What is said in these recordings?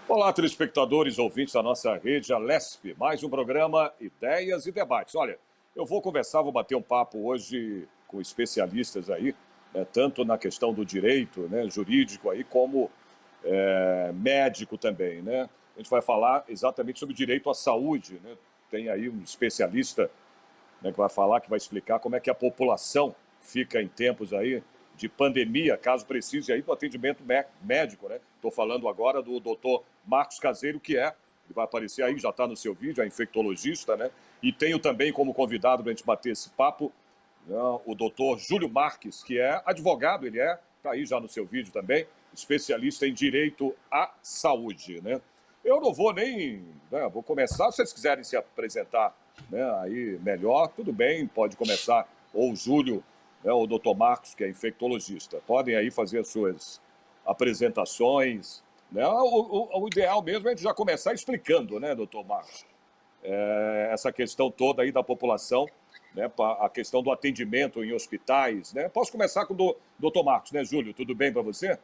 Olá, telespectadores, ouvintes da nossa rede Alesp, mais um programa Ideias e Debates. Olha, eu vou bater um papo hoje com especialistas aí, tanto na questão do direito, jurídico aí, como médico também, né? A gente vai falar exatamente sobre direito à saúde, né? Tem aí um especialista, né, que vai falar, que vai explicar como é que a população fica em tempos aí de pandemia, caso precise aí do atendimento médico, né? Estou falando agora do doutor Marcos Caseiro, ele vai aparecer aí, já está no seu vídeo, é infectologista, né? E tenho também como convidado para a gente bater esse papo, né, o doutor Júlio Marques, que é advogado, está aí já no seu vídeo também, especialista em direito à saúde, né? Eu não vou nem, né, vou começar, se vocês quiserem se apresentar, né, aí melhor, tudo bem, pode começar, ou o Júlio, né, ou o doutor Marcos, que é infectologista, podem aí fazer as suas apresentações, né? O ideal mesmo é a gente já começar explicando, né, doutor Marcos, essa questão toda aí da população, né, a questão do atendimento em hospitais, né? Posso começar com o doutor Marcos, né, Júlio? Tudo bem para você? Sem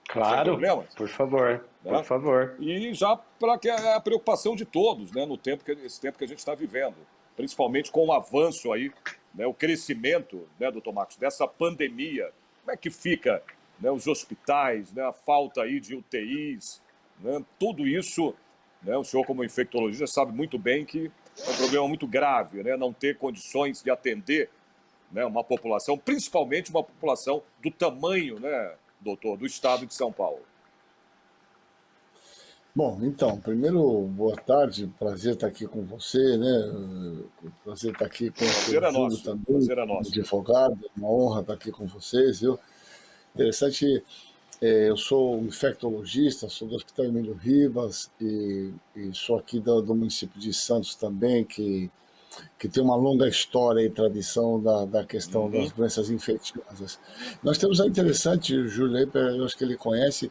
Claro, problemas? por favor, por Né? favor. E já para que a preocupação de todos, né, no tempo esse tempo que a gente está vivendo, principalmente com o avanço aí, né, o crescimento, né, doutor Marcos, dessa pandemia, como é que fica, né, os hospitais, né, a falta aí de UTIs, né, tudo isso, né, o senhor como infectologista sabe muito bem que é um problema muito grave, né, não ter condições de atender, né, uma população, principalmente uma população do tamanho, né, doutor, do estado de São Paulo. Bom, então, primeiro, boa tarde, prazer estar aqui com você, né? Prazer estar aqui conhecer Prazer o é Júlio nosso, também, prazer é como nosso. advogado, é uma honra estar aqui com vocês, viu? Interessante, eu sou infectologista, sou do Hospital Emílio Ribas e sou aqui do município de Santos também, que tem uma longa história e tradição da questão das Uhum. doenças infecciosas. Nós temos a interessante, o Júlio, aí, eu acho que ele conhece,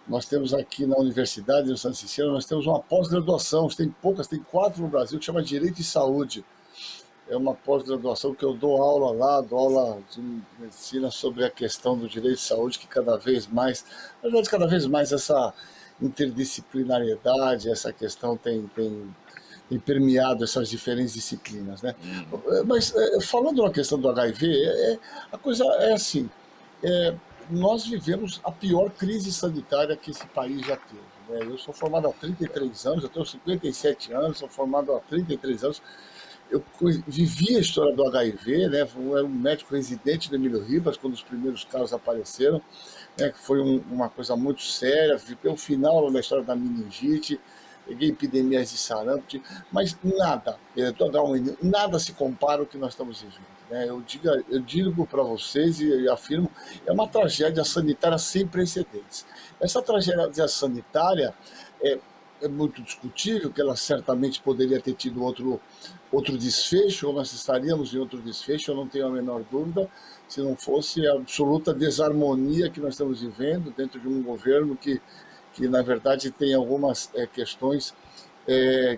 nós temos aqui na Universidade do Santa Cecília, nós temos uma pós-graduação, tem poucas, tem 4 no Brasil, que chama Direito e Saúde. É uma pós-graduação que eu dou aula lá, dou aula de medicina sobre a questão do direito de saúde, que cada vez mais, na verdade, cada vez mais essa interdisciplinariedade, essa questão tem permeado essas diferentes disciplinas, né? Uhum. Mas falando na questão do HIV, a coisa é assim, nós vivemos a pior crise sanitária que esse país já teve. Né? Eu sou formado há 33 anos, eu tenho 57 anos, sou formado há 33 anos. Eu vivi a história do HIV, né? Eu era um médico residente do Emílio Ribas quando os primeiros casos apareceram, né? Que foi uma coisa muito séria. Vi o final da história da meningite, peguei epidemias de sarampo, mas nada, do H1N1, nada se compara ao que nós estamos vivendo. Né? Eu digo para vocês e afirmo, é uma tragédia sanitária sem precedentes. Essa tragédia sanitária é muito discutível, que ela certamente poderia ter tido outro desfecho, ou nós estaríamos em outro desfecho, eu não tenho a menor dúvida, se não fosse a absoluta desarmonia que nós estamos vivendo dentro de um governo que na verdade tem algumas questões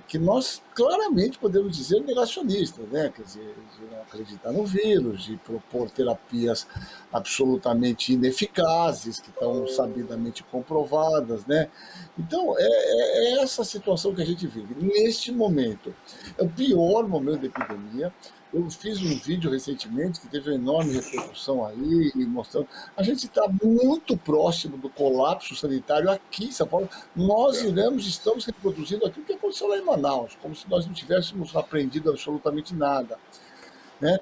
que nós claramente podemos dizer negacionistas, né? Quer dizer, de não acreditar no vírus, de propor terapias absolutamente ineficazes, que estão sabidamente comprovadas, né? Então, é essa situação que a gente vive. Neste momento, é o pior momento da epidemia. Eu fiz um vídeo recentemente que teve uma enorme repercussão aí, mostrando. A gente está muito próximo do colapso sanitário aqui em São Paulo. Nós estamos reproduzindo aquilo que aconteceu lá em Manaus, como se nós não tivéssemos aprendido absolutamente nada. Né?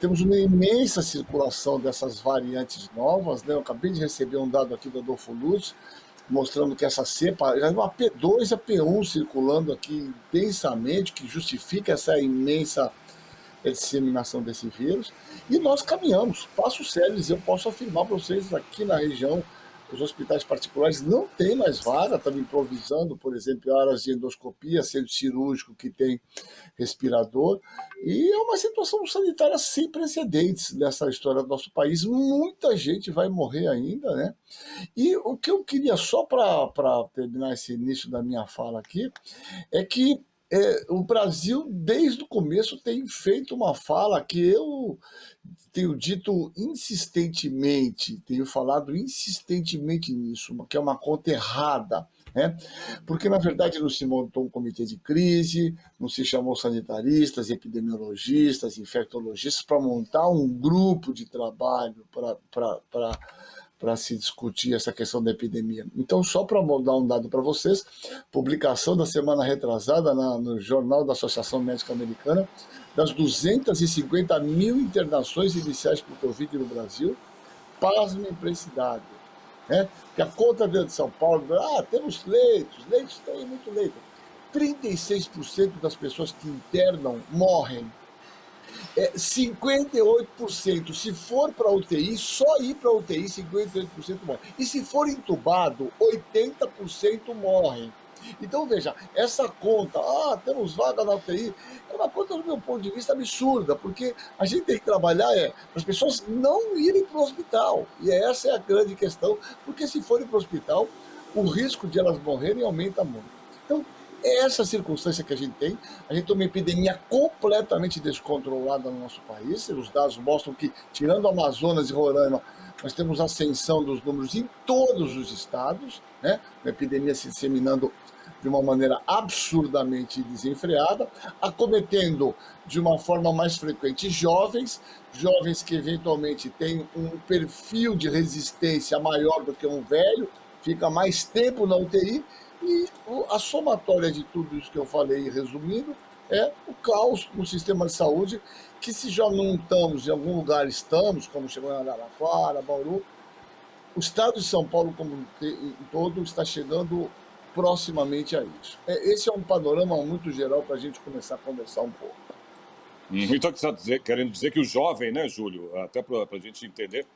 Temos uma imensa circulação dessas variantes novas. Né? Eu acabei de receber um dado aqui do Adolfo Lutz, mostrando que essa cepa, já é uma P2 e a P1 circulando aqui intensamente, que justifica essa imensa disseminação desse vírus, e nós caminhamos, passos sérios. Eu posso afirmar para vocês, aqui na região, os hospitais particulares não têm mais vaga, estão improvisando, por exemplo, áreas de endoscopia, centro cirúrgico que tem respirador, e é uma situação sanitária sem precedentes nessa história do nosso país. Muita gente vai morrer ainda, né? E o que eu queria, só para terminar esse início da minha fala aqui, é que o Brasil, desde o começo, tem feito uma fala que eu tenho dito insistentemente, tenho falado insistentemente nisso, que é uma conta errada. né? Porque, na verdade, não se montou um comitê de crise, não se chamou sanitaristas, epidemiologistas, infectologistas para montar um grupo de trabalho para se discutir essa questão da epidemia. Então, só para dar um dado para vocês, publicação da semana retrasada no Jornal da Associação Médica Americana, das 250 mil internações iniciais por Covid no Brasil, pasmem para esse dado. Né? Que a conta de São Paulo, temos leitos tem muito leito. 36% das pessoas que internam morrem. 58%, se for para UTI, só ir para UTI, 58% morre. E se for entubado, 80% morrem. Então, veja, essa conta, temos vaga na UTI, é uma conta, do meu ponto de vista, absurda, porque a gente tem que trabalhar para as pessoas não irem para o hospital. E essa é a grande questão, porque se forem para o hospital, o risco de elas morrerem aumenta muito. Então, é essa circunstância que a gente tem. A gente tem uma epidemia completamente descontrolada no nosso país. Os dados mostram que, tirando Amazonas e Roraima, nós temos ascensão dos números em todos os estados, né? A epidemia se disseminando de uma maneira absurdamente desenfreada, acometendo de uma forma mais frequente jovens que eventualmente têm um perfil de resistência maior do que um velho, fica mais tempo na UTI, e a somatória de tudo isso que eu falei, resumindo, é o caos no sistema de saúde, que se já não estamos, em algum lugar estamos, como chegou em Araraquara, Bauru, o estado de São Paulo como em todo está chegando proximamente a isso. Esse é um panorama muito geral para a gente começar a conversar um pouco. Então, você está querendo dizer que o jovem, né, Júlio, até para a gente entender,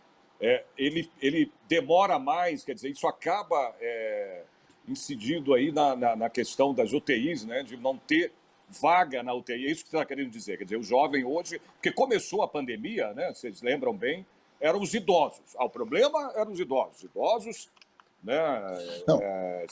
ele demora mais, quer dizer, isso acaba incidindo aí na questão das UTIs, né, de não ter vaga na UTI. É isso que você está querendo dizer. Quer dizer, o jovem hoje, porque começou a pandemia, né, vocês lembram bem, eram os idosos. O problema eram os idosos. Idosos, né? Não,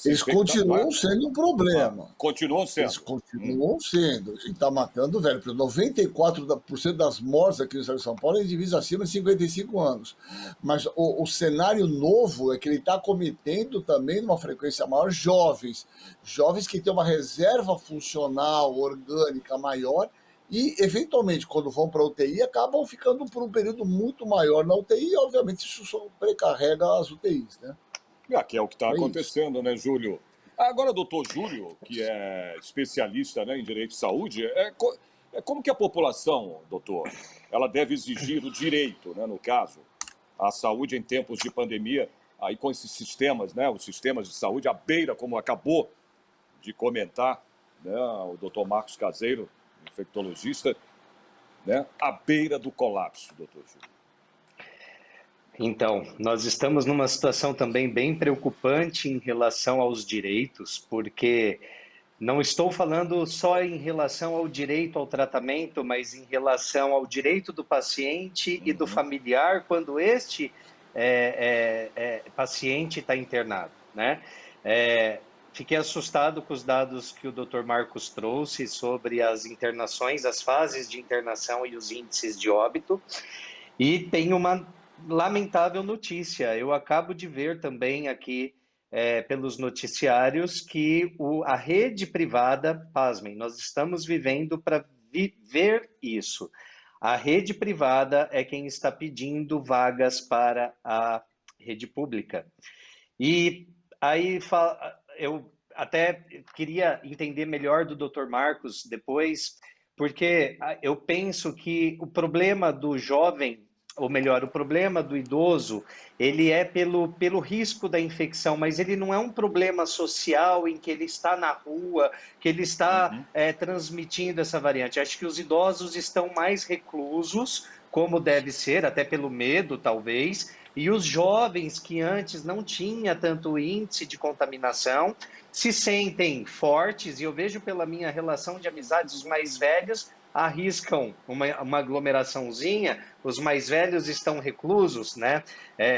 eles continuam sendo um problema. Continuam sendo. Eles continuam sendo. A gente está matando, velho. 94% das mortes aqui no estado de São Paulo é indivíduos acima de 55 anos. Mas o cenário novo é que ele está cometendo também, numa frequência maior, jovens. Jovens que têm uma reserva funcional, orgânica maior, e, eventualmente, quando vão para a UTI, acabam ficando por um período muito maior na UTI, e, obviamente, isso sobrecarrega as UTIs, né? Que é o que está acontecendo, né, Júlio? Agora, doutor Júlio, que é especialista, né, em direito de saúde, como que a população, doutor, ela deve exigir o direito, né, no caso, à saúde em tempos de pandemia, aí com esses sistemas, né, os sistemas de saúde à beira, como acabou de comentar, né, o doutor Marcos Caseiro, infectologista, né, à beira do colapso, doutor Júlio. Então, nós estamos numa situação também bem preocupante em relação aos direitos, porque não estou falando só em relação ao direito ao tratamento, mas em relação ao direito do paciente e do familiar quando este paciente está internado, né? Fiquei assustado com os dados que o Dr. Marcos trouxe sobre as internações, as fases de internação e os índices de óbito, e tem uma lamentável notícia. Eu acabo de ver também aqui pelos noticiários que a rede privada, pasmem, nós estamos vivendo para ver isso. A rede privada é quem está pedindo vagas para a rede pública. E aí eu até queria entender melhor do Dr. Marcos depois, porque eu penso que o problema do jovem, ou melhor, o problema do idoso, ele é pelo risco da infecção, mas ele não é um problema social em que ele está na rua, que ele está transmitindo essa variante. Acho que os idosos estão mais reclusos, como deve ser, até pelo medo, talvez, e os jovens que antes não tinha tanto índice de contaminação se sentem fortes, e eu vejo pela minha relação de amizades, os mais velhos arriscam uma aglomeraçãozinha, os mais velhos estão reclusos, né?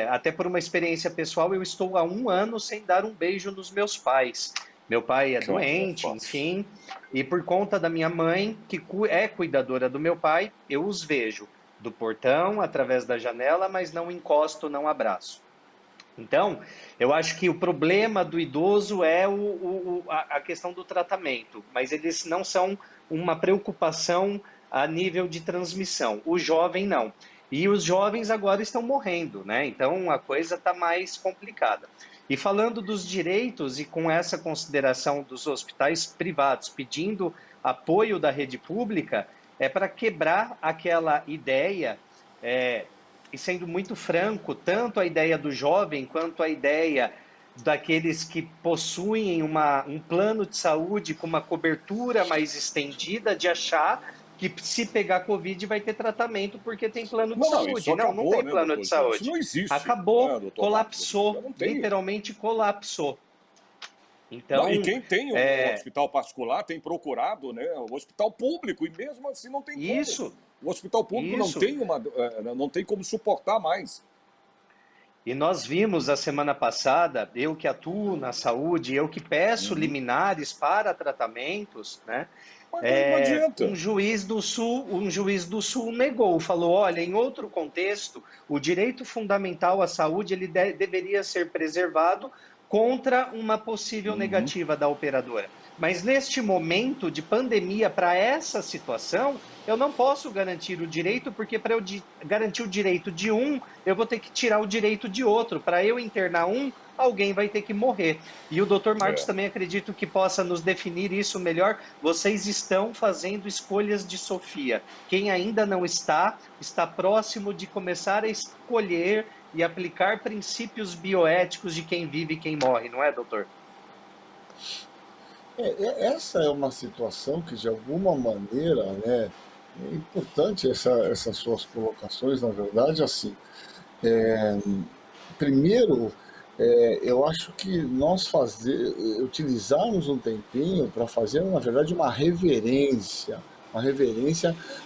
Até por uma experiência pessoal, eu estou há 1 ano sem dar um beijo nos meus pais. Meu pai é doente, enfim, e por conta da minha mãe, que é cuidadora do meu pai, eu os vejo do portão, através da janela, mas não encosto, não abraço. Então, eu acho que o problema do idoso é a questão do tratamento, mas eles não são uma preocupação a nível de transmissão. O jovem não. E os jovens agora estão morrendo, né? Então a coisa está mais complicada. E falando dos direitos e com essa consideração dos hospitais privados pedindo apoio da rede pública, é para quebrar aquela ideia. E sendo muito franco, tanto a ideia do jovem quanto a ideia daqueles que possuem um plano de saúde com uma cobertura mais estendida, de achar que se pegar Covid vai ter tratamento porque tem plano de Não, isso saúde. Não, não acabou, tem né, plano doutor de Júlio? Isso saúde. não existe, Acabou, né, doutor Marcos? colapsou, Não tem. literalmente colapsou. Não, e Então, quem tem um hospital particular tem procurado, né, o hospital público, e mesmo assim não tem como. isso, O hospital público não isso. tem não tem como suportar mais. E nós vimos a semana passada, eu que atuo na saúde, eu que peço Uhum. liminares para tratamentos, né? Mas não adianta. Um juiz do Sul negou, falou, olha, em outro contexto, o direito fundamental à saúde ele deveria ser preservado contra uma possível Uhum. negativa da operadora. Mas neste momento de pandemia, para essa situação, eu não posso garantir o direito, porque para eu garantir o direito de um, eu vou ter que tirar o direito de outro. Para eu internar um, alguém vai ter que morrer. E o Dr. Marcos É. também acredito que possa nos definir isso melhor. Vocês estão fazendo escolhas de Sofia. Quem ainda não está, está próximo de começar a escolher e aplicar princípios bioéticos de quem vive e quem morre, não é, doutor? Essa é uma situação que, de alguma maneira, né, é importante essas suas colocações, na verdade, assim. Primeiro, eu acho que utilizarmos um tempinho para fazer, na verdade, uma reverência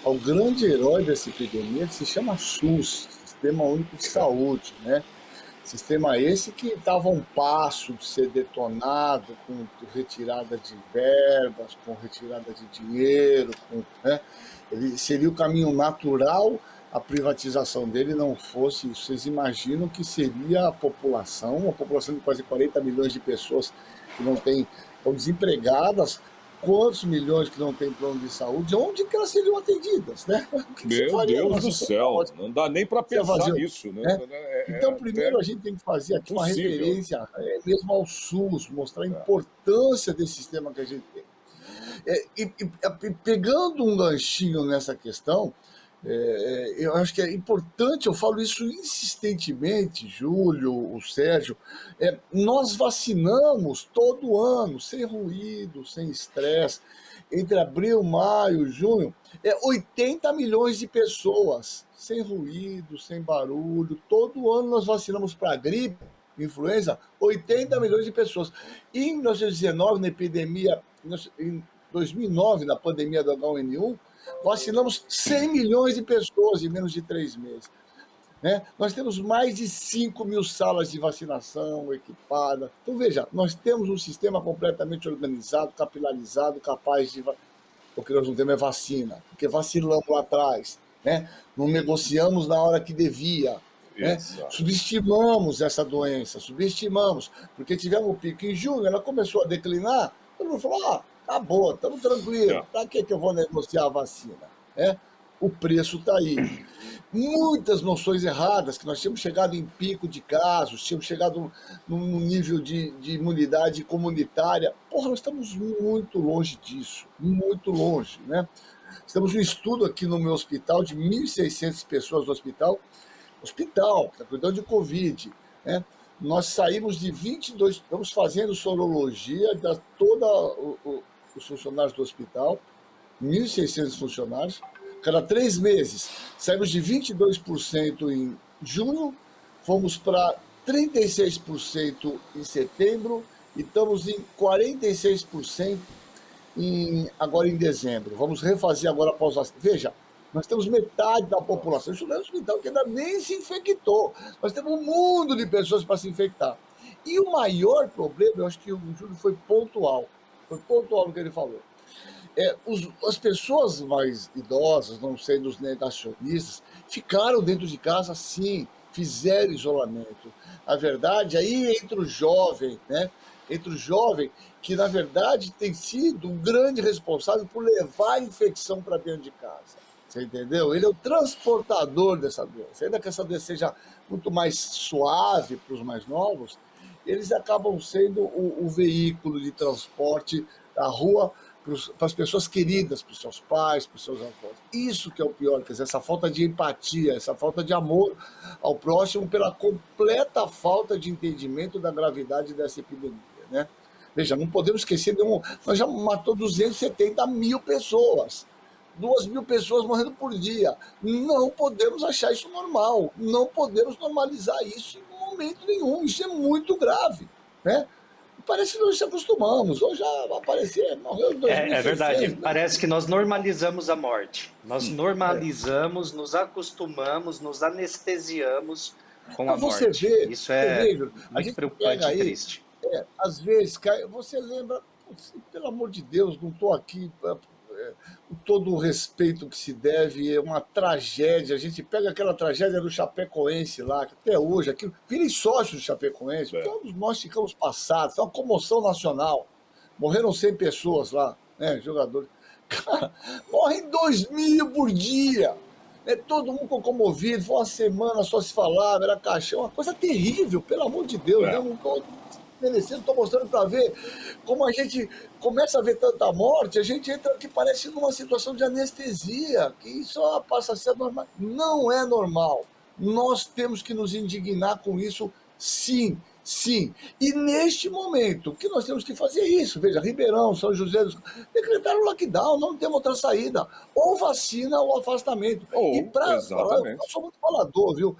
ao grande herói dessa epidemia que se chama SUS, Sistema Único de Saúde, né? Sistema esse que estava a um passo de ser detonado com retirada de verbas, com retirada de dinheiro, né? Ele seria o caminho natural, a privatização dele não fosse isso. Vocês imaginam que seria uma população de quase 40 milhões de pessoas que não têm, estão desempregadas, quantos milhões que não têm plano de saúde, onde que elas seriam atendidas, né? O que você Meu faria Deus numa do situação céu, caótica? não dá nem para Você pensar fazer, nisso, né? né? Então, Até primeiro a gente tem que fazer aqui uma impossível. referência mesmo ao SUS, mostrar a importância desse sistema que a gente tem. Pegando um ganchinho nessa questão, eu acho que é importante, eu falo isso insistentemente, Júlio, o Sérgio, nós vacinamos todo ano, sem ruído, sem estresse, entre abril, maio, junho, 80 milhões de pessoas, sem ruído, sem barulho, todo ano nós vacinamos para gripe, influenza, 80 milhões de pessoas. E em 1919, na epidemia, em 2009, na pandemia do H1N1, vacinamos 100 milhões de pessoas em menos de 3 meses. Né? Nós temos mais de 5 mil salas de vacinação equipadas. Então, veja, nós temos um sistema completamente organizado, capilarizado, capaz de. O que nós não temos é vacina, porque vacilamos lá atrás, né? Não negociamos na hora que devia. Né? Subestimamos essa doença, porque tivemos um pico em junho, ela começou a declinar, todo mundo falou, acabou, estamos tranquilos, para que eu vou negociar a vacina? O preço está aí. Muitas noções erradas, que nós tínhamos chegado em pico de casos, tínhamos chegado num nível de imunidade comunitária. Porra, nós estamos muito longe disso, muito longe, né? Temos um estudo aqui no meu hospital de 1.600 pessoas no hospital, que está cuidando de Covid, né? Nós saímos de 22, estamos fazendo sorologia de todos os funcionários do hospital, 1.600 funcionários, cada 3 meses, saímos de 22% em junho, fomos para 36% em setembro e estamos em 46% agora em dezembro. Vamos refazer agora após vacina. Veja, nós temos metade da população, isso não é um hospital que ainda nem se infectou. Nós temos um mundo de pessoas para se infectar. E o maior problema, eu acho que o Júlio foi pontual no que ele falou. As pessoas mais idosas, não sendo os negacionistas, ficaram dentro de casa, sim, fizeram isolamento. Na verdade, aí entra o jovem, né? Entre o jovem, que na verdade tem sido um grande responsável por levar a infecção para dentro de casa. Você entendeu? Ele é o transportador dessa doença. Ainda que essa doença seja muito mais suave para os mais novos, eles acabam sendo o veículo de transporte da rua para as pessoas queridas, para os seus pais, para os seus avós. Isso que é o pior, quer dizer, essa falta de empatia, essa falta de amor ao próximo pela completa falta de entendimento da gravidade dessa epidemia, né? Veja, não podemos esquecer, nós já matou 270 mil pessoas. 2.000 pessoas morrendo por dia. Não podemos achar isso normal. Não podemos normalizar isso em momento nenhum. Isso é muito grave, né? Parece que nós se acostumamos. Hoje já vai aparecer, morreu em 2006. É verdade. Né? Parece que nós normalizamos a morte. Nós normalizamos, nos acostumamos, nos anestesiamos com a você morte. Vê, isso é muito preocupante e aí, triste. Às vezes, você lembra, pelo amor de Deus, não estou aqui... Com todo o respeito que se deve, é uma tragédia. A gente pega aquela tragédia do Chapecoense lá, que até hoje, aquilo, virem sócios do Chapecoense, todos nós ficamos passados, é uma comoção nacional. Morreram 100 pessoas lá, né, jogadores. Cara, morrem 2.000 por dia. Todo mundo ficou comovido, foi uma semana só se falava, era caixão, uma coisa terrível, pelo amor de Deus. Né? Não estou merecendo, estou mostrando para ver como a gente começa a ver tanta morte, a gente entra aqui, parece numa situação de anestesia, que só passa a ser normal. Não é normal. Nós temos que nos indignar com isso, sim, sim. E neste momento, o que nós temos que fazer é isso. Veja, Ribeirão, São José, decretaram lockdown, não temos outra saída. Ou vacina ou afastamento. E para falar, eu sou muito falador, viu?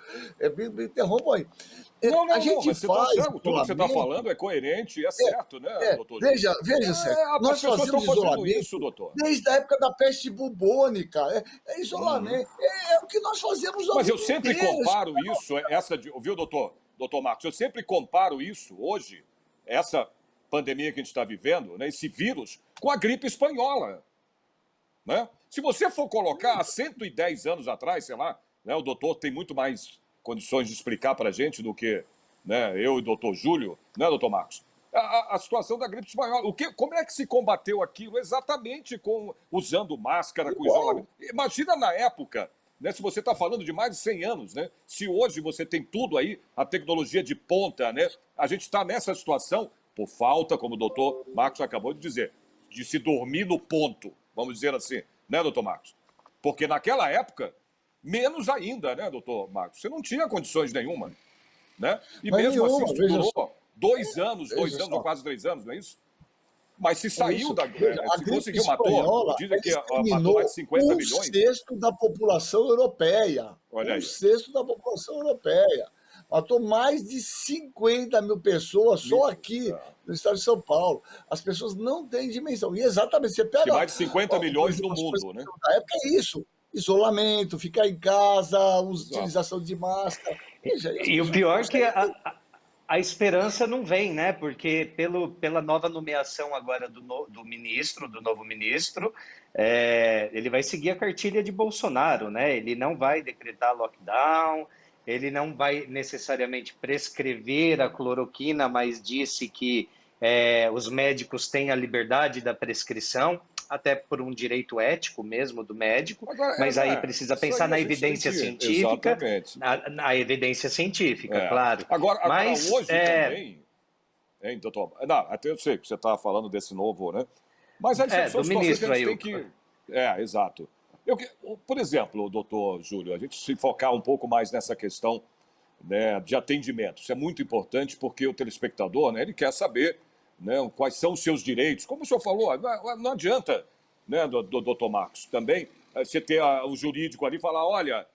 Me interrompam aí. Não, mas você está certo. Tudo que você está falando é coerente e é certo, né, doutor? Veja, Sérgio, nós fazemos isolamento isso, doutor. Desde a época da peste bubônica. É isolamento. É o que nós fazemos. Mas eu sempre comparo isso, viu, doutor Marcos? Eu sempre comparo isso hoje, essa pandemia que a gente está vivendo, né, esse vírus, com a gripe espanhola. Né? Se você for colocar há 110 anos atrás, sei lá, né, o doutor tem muito mais condições de explicar para a gente do que, né, eu e o doutor Júlio, né, doutor Marcos? A situação da gripe espanhola. Como é que se combateu aquilo? Exatamente usando máscara, com isolamento. Imagina na época, né, se você está falando de mais de 100 anos, né, se hoje você tem tudo aí, a tecnologia de ponta, né, a gente está nessa situação por falta, como o doutor Marcos acabou de dizer, de se dormir no ponto, vamos dizer assim, né, doutor Marcos? Porque naquela época, menos ainda, né, doutor Marcos? Você não tinha condições nenhuma, né? E mas mesmo assim, durou 2 anos ou quase 3 anos, não é isso? Mas se saiu se conseguiu matou, dizem que matou mais de 50 milhões. 1/6 da população europeia. Olha aí. 1/6 da população europeia. Matou mais de 50 mil pessoas só aqui no estado de São Paulo. As pessoas não têm dimensão. E exatamente, você pega... E mais de 50 milhões no mundo, né? Na época é isso. Isolamento, ficar em casa, utilização de máscara. Veja, e o pior é que a esperança não vem, né? Porque pela nova nomeação agora do novo ministro, ele vai seguir a cartilha de Bolsonaro, né? Ele não vai decretar lockdown, ele não vai necessariamente prescrever a cloroquina, mas disse que os médicos têm a liberdade da prescrição, até por um direito ético mesmo do médico, mas aí precisa pensar na evidência científica, na evidência científica, claro. Agora hoje também, hein, doutor? Não, até eu sei que você está falando desse novo, né? Mas aí são situações que a gente tem que... exato. Por exemplo, doutor Júlio, a gente se focar um pouco mais nessa questão, né, de atendimento. Isso é muito importante porque o telespectador, né, ele quer saber, né, quais são os seus direitos. Como o senhor falou, não adianta, né, doutor Marcos, também você ter o jurídico ali e falar, olha,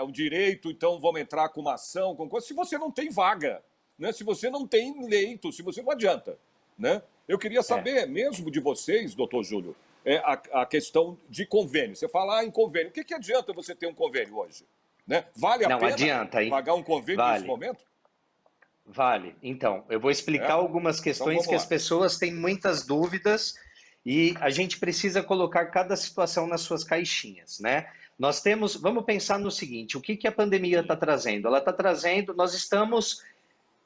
o direito, então vamos entrar com uma ação, com coisa, se você não tem vaga, né, se você não tem leito, se você não adianta. Né? Eu queria saber mesmo de vocês, doutor Júlio, a questão de convênio. Você fala em convênio. O que adianta você ter um convênio hoje? Né? Vale a pena pagar um convênio nesse momento? Vale. Então, eu vou explicar algumas questões que as pessoas têm muitas dúvidas e a gente precisa colocar cada situação nas suas caixinhas, né? Vamos pensar no seguinte, o que que a pandemia está trazendo? Ela está trazendo, nós estamos,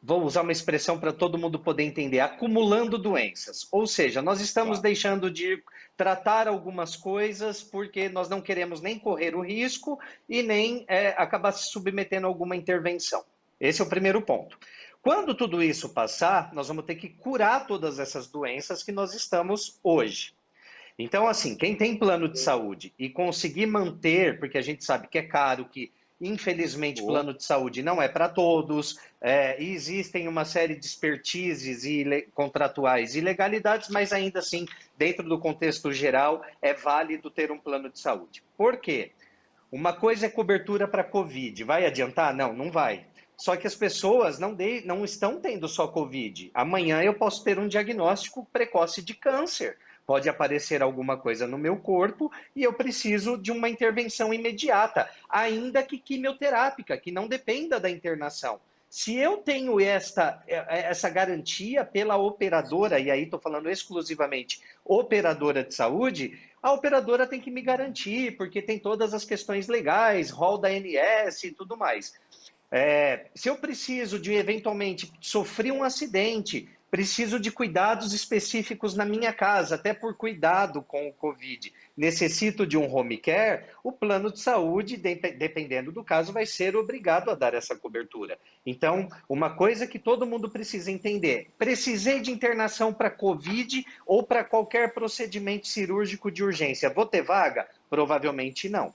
vou usar uma expressão para todo mundo poder entender, acumulando doenças. Ou seja, nós estamos Claro. deixando de tratar algumas coisas porque nós não queremos nem correr o risco e nem acabar se submetendo a alguma intervenção. Esse é o primeiro ponto. Quando tudo isso passar, nós vamos ter que curar todas essas doenças que nós estamos hoje. Então, assim, quem tem plano de saúde e conseguir manter, porque a gente sabe que é caro, que infelizmente Boa. plano de saúde não é para todos, e existem uma série de expertises contratuais e ilegalidades, mas ainda assim, dentro do contexto geral, é válido ter um plano de saúde. Por quê? Uma coisa é cobertura para Covid. Vai adiantar? Não, não vai. Só que as pessoas não estão tendo só Covid. Amanhã eu posso ter um diagnóstico precoce de câncer. Pode aparecer alguma coisa no meu corpo e eu preciso de uma intervenção imediata, ainda que quimioterápica, que não dependa da internação. Se eu tenho essa garantia pela operadora, e aí estou falando exclusivamente operadora de saúde, a operadora tem que me garantir, porque tem todas as questões legais, rol da ANS e tudo mais. Se eu preciso de, eventualmente, sofrer um acidente, preciso de cuidados específicos na minha casa, até por cuidado com o Covid, necessito de um home care, o plano de saúde, dependendo do caso, vai ser obrigado a dar essa cobertura. Então, uma coisa que todo mundo precisa entender, precisei de internação para Covid ou para qualquer procedimento cirúrgico de urgência, vou ter vaga? Provavelmente não.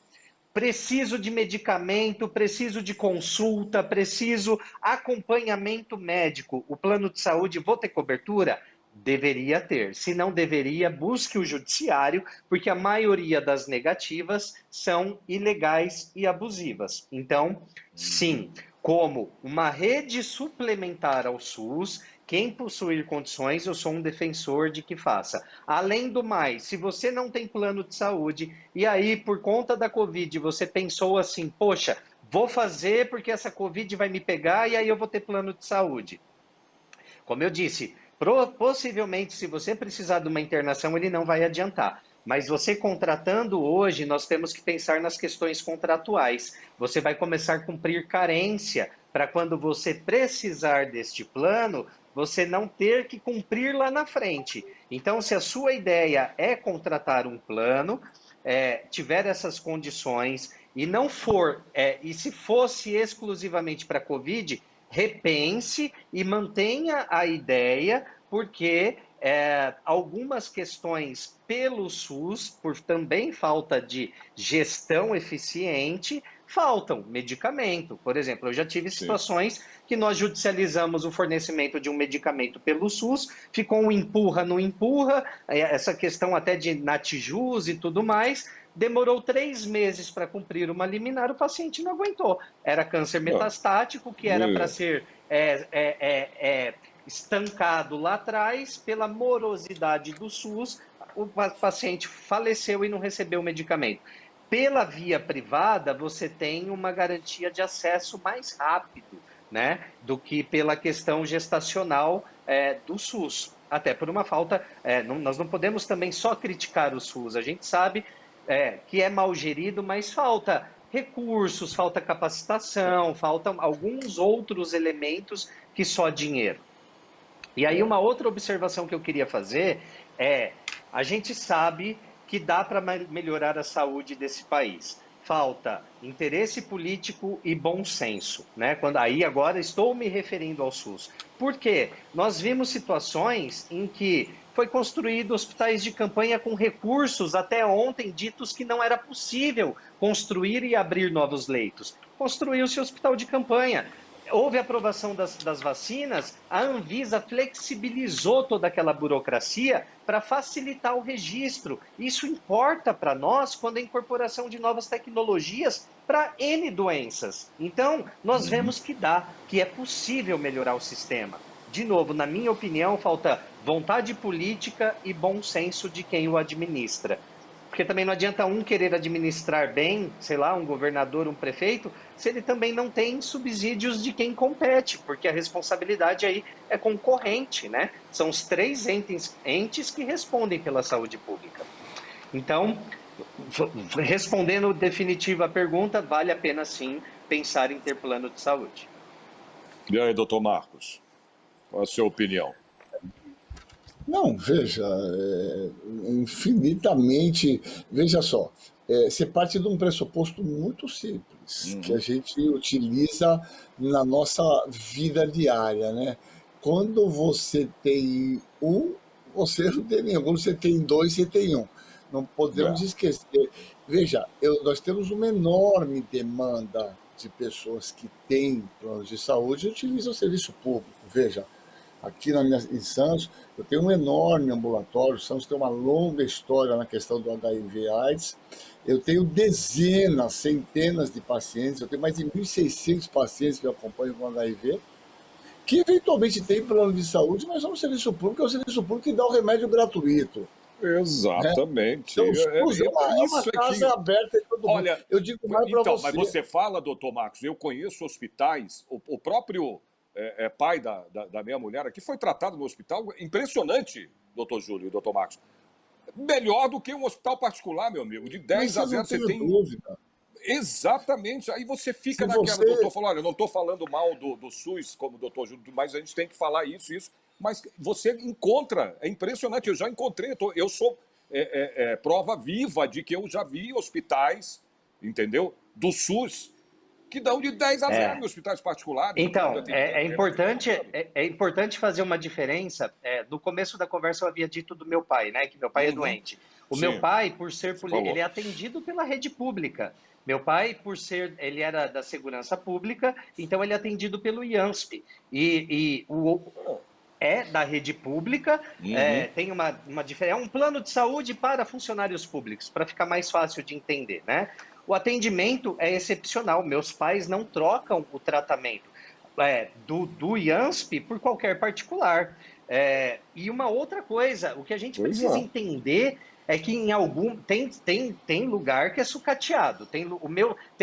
Preciso de medicamento, preciso de consulta, preciso acompanhamento médico. O plano de saúde, vou ter cobertura? Deveria ter. Se não deveria, busque o judiciário, porque a maioria das negativas são ilegais e abusivas. Então, sim, como uma rede suplementar ao SUS, quem possuir condições, eu sou um defensor de que faça. Além do mais, se você não tem plano de saúde e aí, por conta da Covid, você pensou assim, poxa, vou fazer porque essa Covid vai me pegar e aí eu vou ter plano de saúde. Como eu disse, possivelmente, se você precisar de uma internação, ele não vai adiantar. Mas você contratando hoje, nós temos que pensar nas questões contratuais. Você vai começar a cumprir carência para quando você precisar deste plano, você não ter que cumprir lá na frente. Então, se a sua ideia é contratar um plano, tiver essas condições e não for, e se fosse exclusivamente para Covid, repense e mantenha a ideia, porque algumas questões pelo SUS, por também falta de gestão eficiente, faltam medicamento. Por exemplo, eu já tive Sim. situações que nós judicializamos o fornecimento de um medicamento pelo SUS, ficou um empurra, não empurra, essa questão até de natijus e tudo mais, demorou 3 meses para cumprir uma liminar, o paciente não aguentou. Era câncer metastático, que era para ser estancado lá atrás, pela morosidade do SUS, o paciente faleceu e não recebeu o medicamento. Pela via privada, você tem uma garantia de acesso mais rápido, né, do que pela questão gestacional do SUS. Até por uma falta, nós não podemos também só criticar o SUS, a gente sabe que é mal gerido, mas falta recursos, falta capacitação, faltam alguns outros elementos que só dinheiro. E aí uma outra observação que eu queria fazer a gente sabe que dá para melhorar a saúde desse país. Falta interesse político e bom senso, né? Aí agora estou me referindo ao SUS. Por quê? Nós vimos situações em que foi construído hospitais de campanha com recursos até ontem ditos que não era possível construir e abrir novos leitos. Construiu-se hospital de campanha. Houve aprovação das vacinas, a Anvisa flexibilizou toda aquela burocracia para facilitar o registro. Isso importa para nós quando a incorporação de novas tecnologias para N doenças. Então, nós vemos que é possível melhorar o sistema. De novo, na minha opinião, falta vontade política e bom senso de quem o administra. Porque também não adianta um querer administrar bem, sei lá, um governador, um prefeito, se ele também não tem subsídios de quem compete, porque a responsabilidade aí é concorrente, né? São os três entes que respondem pela saúde pública. Então, respondendo definitiva a pergunta, vale a pena sim pensar em ter plano de saúde. E aí, doutor Marcos, qual a sua opinião? Não, veja, infinitamente. Veja só, você parte de um pressuposto muito simples, que a gente utiliza na nossa vida diária, né? Quando você tem um, você não tem nenhum. Quando você tem dois, você tem um. Não podemos É. esquecer. Veja, nós temos uma enorme demanda de pessoas que têm planos de saúde e utilizam o serviço público. Veja, aqui em Santos, eu tenho um enorme ambulatório. Santos tem uma longa história na questão do HIV/AIDS. Eu tenho dezenas, centenas de pacientes. Eu tenho mais de 1.600 pacientes que eu acompanho com HIV, que eventualmente têm plano de saúde, mas é um serviço público, é um serviço público que dá o remédio gratuito, né? Exatamente. Então, o SUS é uma Isso é casa que. aberta em todo mundo. Olha, Eu digo mais para então, mas você. você fala, doutor Marcos, eu conheço hospitais, o próprio pai da minha mulher aqui foi tratado no hospital, impressionante, doutor Júlio e doutor Marcos. Melhor do que um hospital particular, meu amigo. De Mas 10 a você não 0 você tenha tem. dúvida. Exatamente. Aí você fica Se naquela. O você. doutor falou: olha, eu não estou falando mal do SUS, como o doutor Júlio, mas a gente tem que falar isso. Mas você encontra, é impressionante. Eu já encontrei, eu sou prova viva de que eu já vi hospitais, entendeu? Do SUS, que dão de 10 a 0 em hospitais particulares. Então, Tem remédio faltando. é importante fazer uma diferença. No começo da conversa eu havia dito do meu pai, né? Que meu pai é doente. O meu Sim, pai, por ser você ele falou. é atendido pela rede pública. Meu pai, ele era da segurança pública, então ele é atendido pelo IANSP. É da rede pública, tem uma diferença. É um plano de saúde para funcionários públicos, para ficar mais fácil de entender, né? O atendimento é excepcional. Meus pais não trocam o tratamento do IANSP por qualquer particular. E uma outra coisa, o que a gente Pois precisa é. entender é que em algum tem lugar que é sucateado. Tem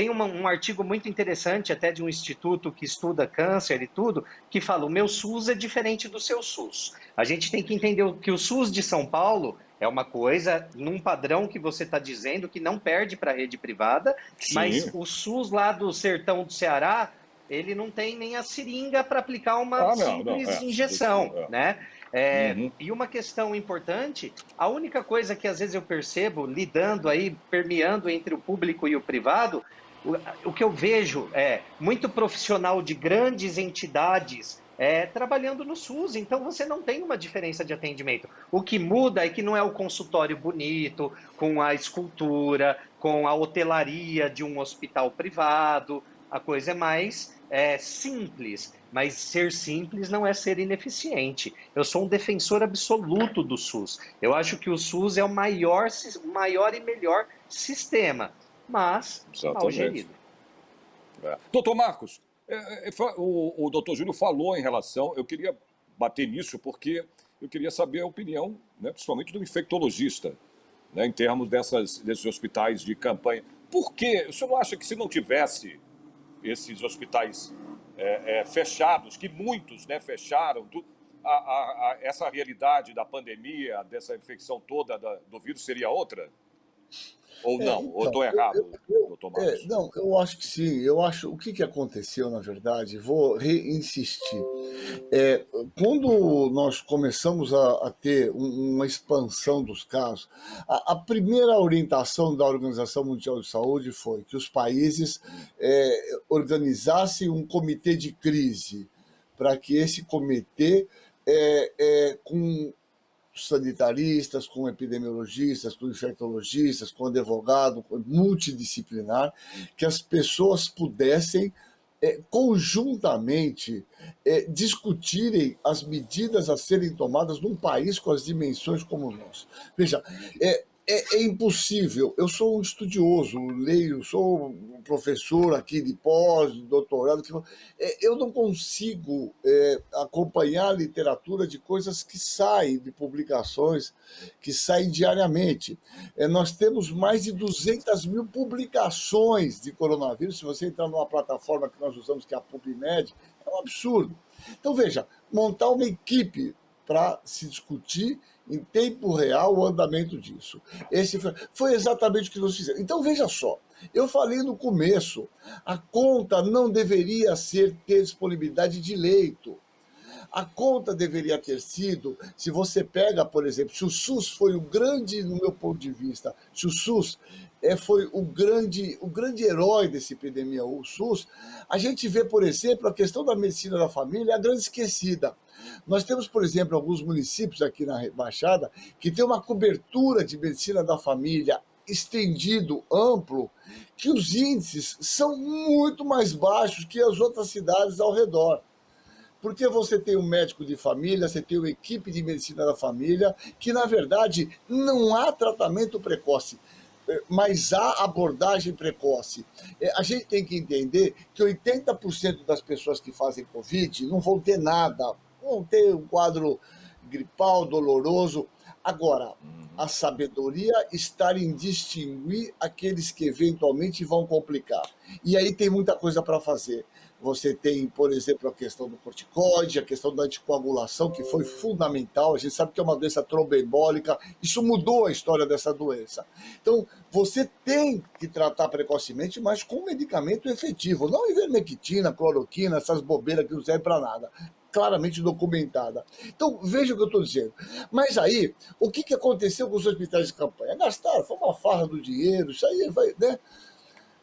um artigo muito interessante até de um instituto que estuda câncer e tudo, que fala: o meu SUS é diferente do seu SUS. A gente tem que entender que o SUS de São Paulo é uma coisa num padrão que você está dizendo que não perde para a rede privada, mas Sim. o SUS lá do sertão do Ceará, ele não tem nem a seringa para aplicar uma Ah, não. simples injeção, né? Uhum. E uma questão importante, a única coisa que às vezes eu percebo, lidando aí, permeando entre o público e o privado, o que eu vejo é muito profissional de grandes entidades trabalhando no SUS, então você não tem uma diferença de atendimento. O que muda é que não é o consultório bonito, com a escultura, com a hotelaria de um hospital privado, a coisa é mais simples, mas ser simples não é ser ineficiente. Eu sou um defensor absoluto do SUS. Eu acho que o SUS é o maior e melhor sistema, mas mal Exatamente. gerido. Doutor Marcos, o doutor Júlio falou em relação. Eu queria bater nisso porque eu queria saber a opinião, né, principalmente do infectologista, né, em termos desses hospitais de campanha. Por quê? O senhor não acha que se não tivesse esses hospitais fechados, que muitos, né, fecharam, essa realidade da pandemia, dessa infecção toda do vírus seria outra? Ou não? Ou Então, estou errado, doutor Marcos? não, eu acho que sim. Eu acho o que aconteceu, na verdade, vou reinsistir. É, quando nós começamos a ter uma expansão dos casos, a primeira orientação da Organização Mundial de Saúde foi que os países organizassem um comitê de crise, para que esse comitê, com sanitaristas, com epidemiologistas, com infectologistas, com advogado, com multidisciplinar, que as pessoas pudessem conjuntamente discutirem as medidas a serem tomadas num país com as dimensões como o nosso. Veja, É impossível. Eu sou um estudioso, leio, sou um professor aqui de pós, de doutorado. Eu não consigo acompanhar a literatura de coisas que saem, de publicações que saem diariamente. Nós temos mais de 200 mil publicações de coronavírus. Se você entrar numa plataforma que nós usamos, que é a PubMed, é um absurdo. Então, veja, montar uma equipe para se discutir em tempo real o andamento disso. Esse foi exatamente o que nós fizemos. Então, veja só, eu falei no começo, a conta não deveria ser ter disponibilidade de leito. A conta deveria ter sido, se você pega, por exemplo, se o SUS foi o grande, no meu ponto de vista, se o SUS foi o grande herói dessa epidemia, o SUS, a gente vê, por exemplo, a questão da medicina da família, é a grande esquecida. Nós temos, por exemplo, alguns municípios aqui na Baixada que tem uma cobertura de medicina da família estendido, amplo, que os índices são muito mais baixos que as outras cidades ao redor. Porque você tem um médico de família, você tem uma equipe de medicina da família, que, na verdade, não há tratamento precoce, mas há abordagem precoce. A gente tem que entender que 80% das pessoas que fazem Covid não vão ter nada, vão ter um quadro gripal doloroso. Agora, a sabedoria está em distinguir aqueles que eventualmente vão complicar. E aí tem muita coisa para fazer. Você tem, por exemplo, a questão do corticoide, a questão da anticoagulação, que foi fundamental. A gente sabe que é uma doença tromboembólica. Isso mudou a história dessa doença. Então, você tem que tratar precocemente, mas com medicamento efetivo. Não ivermectina, cloroquina, essas bobeiras que não servem para nada. Claramente documentada. Então, veja o que eu estou dizendo. Mas aí, o que aconteceu com os hospitais de campanha? Gastaram, foi uma farra do dinheiro, isso aí vai, né?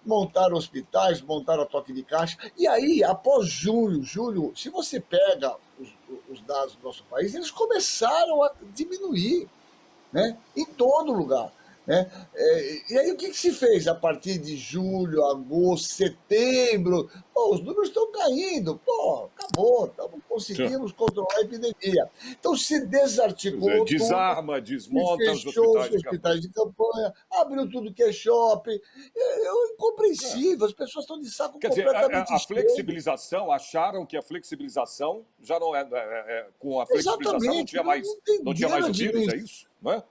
Montaram hospitais, montaram a toque de caixa. E aí, após julho, se você pega os dados do nosso país, eles começaram a diminuir, né? Em todo lugar. Né? E aí o que se fez a partir de julho, agosto, setembro? Pô, os números estão caindo, pô, acabou, conseguimos controlar a epidemia. Então se desarticulou desarma, tudo, desmonta os fechou os hospitais hospitais de campanha, abriu tudo que é shopping. É incompreensível, as pessoas estão de saco Quer dizer, completamente a cheio. flexibilização, acharam que a flexibilização já não com a flexibilização Exatamente, não tinha mais o vírus, é isso? Não é?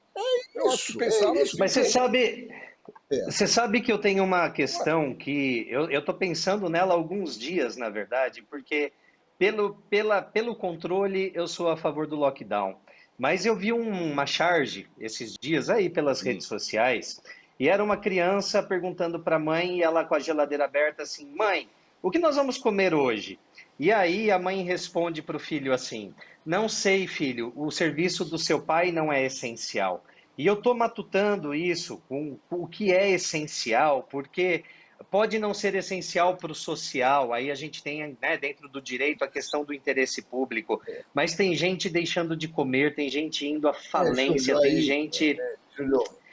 Eu acho que pensaram assim. Mas você sabe que eu tenho uma questão que eu estou pensando nela há alguns dias, na verdade, porque pelo controle eu sou a favor do lockdown. Mas eu vi uma charge esses dias aí pelas redes sociais e era uma criança perguntando para a mãe, e ela com a geladeira aberta assim, mãe, o que nós vamos comer hoje? E aí a mãe responde para o filho assim, não sei, filho, o serviço do seu pai não é essencial. E eu estou matutando isso com o que é essencial, porque pode não ser essencial para o social, aí a gente tem, né, dentro do direito a questão do interesse público, mas tem gente deixando de comer, tem gente indo à falência, Júlio, tem aí, gente...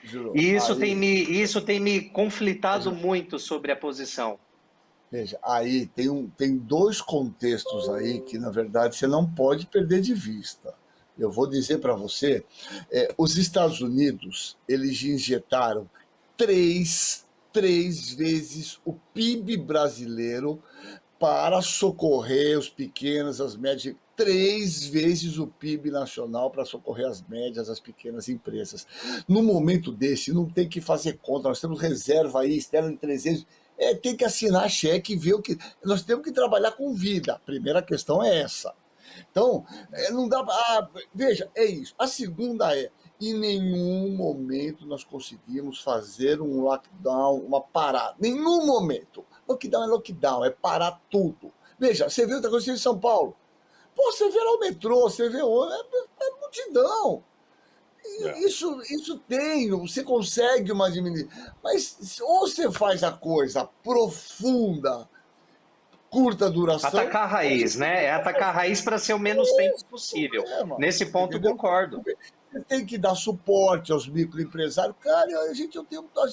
Júlio, E aí, isso tem me conflitado muito sobre a posição. veja, aí tem dois contextos aí que, na verdade, você não pode perder de vista. Eu vou dizer para você, os Estados Unidos, eles injetaram três vezes o PIB brasileiro para socorrer os pequenos, as médias, 3 vezes o PIB nacional para socorrer as médias, as pequenas empresas. No momento desse, não tem que fazer conta, nós temos reserva aí, externa de 300, tem que assinar cheque e ver o que... Nós temos que trabalhar com vida, a primeira questão é essa. Então, não dá para... veja, é isso. A segunda em nenhum momento nós conseguimos fazer um lockdown, uma parada. Nenhum momento. Lockdown é lockdown, é parar tudo. Veja, você vê outra coisa em São Paulo. Pô, você vê lá o metrô, você vê é multidão. Isso tem, você consegue uma diminuição. Mas ou você faz a coisa profunda, curta duração... Atacar a raiz, né? É atacar a raiz para ser o menos tempo possível. Nesse ponto, eu concordo. Você tem que dar suporte aos microempresários. Cara,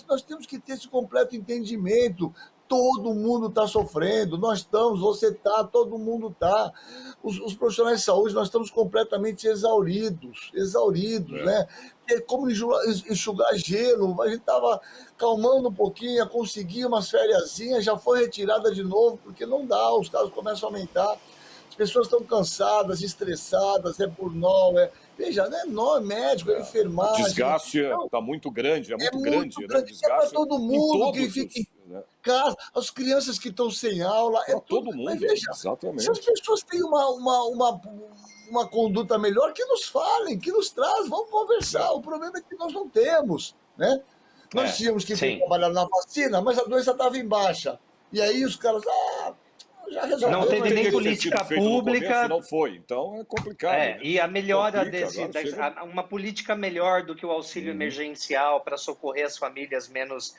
nós temos que ter esse completo entendimento. todo mundo está sofrendo. Nós estamos, você está, todo mundo está. Os profissionais de saúde, nós estamos completamente exauridos, né? É como enxugar gelo. A gente estava calmando um pouquinho, conseguir umas fériasinhas, já foi retirada de novo, porque não dá, os casos começam a aumentar. As pessoas estão cansadas, estressadas, é burnout, veja, não é nós, médico, é O enfermagem. desgaste Então, está muito grande, é muito muito grande, né? O grande. É para desgaste todo em mundo que todos fica em os... Né? casa, as crianças que estão sem aula, é Para tudo. todo Mas mundo, veja, se as exatamente. pessoas têm uma conduta melhor, que nos falem, que nos trazem, vamos conversar. O problema é que nós não temos, né? Nós tínhamos que ter Sim. trabalhado na vacina, mas a doença estava em baixa. E aí os caras, já Não resolveu. teve nem Teria que ter sido política feito no começo, pública. não foi. Então é complicado. Né? E a melhora Complica, agora chega... uma política melhor do que o auxílio emergencial para socorrer as famílias menos,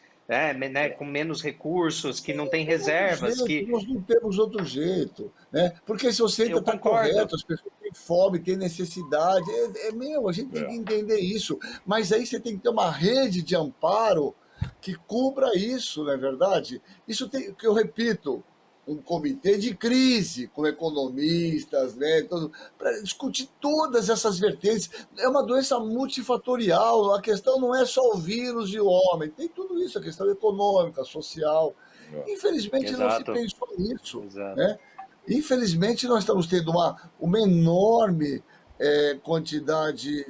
com menos recursos, que não têm reservas, que Nós não temos outro jeito, né? Porque se você eu está concordo. correto, as pessoas têm fome, têm necessidade, a gente tem que entender isso. Mas aí você tem que ter uma rede de amparo que cubra isso, não é verdade? Isso tem, que eu repito, um comitê de crise com economistas, né, para discutir todas essas vertentes. É uma doença multifatorial, a questão não é só o vírus e o homem, tem tudo isso, a questão econômica, social. Infelizmente não se Exato, pensou nisso, exato. né? Infelizmente nós estamos tendo uma enorme quantidade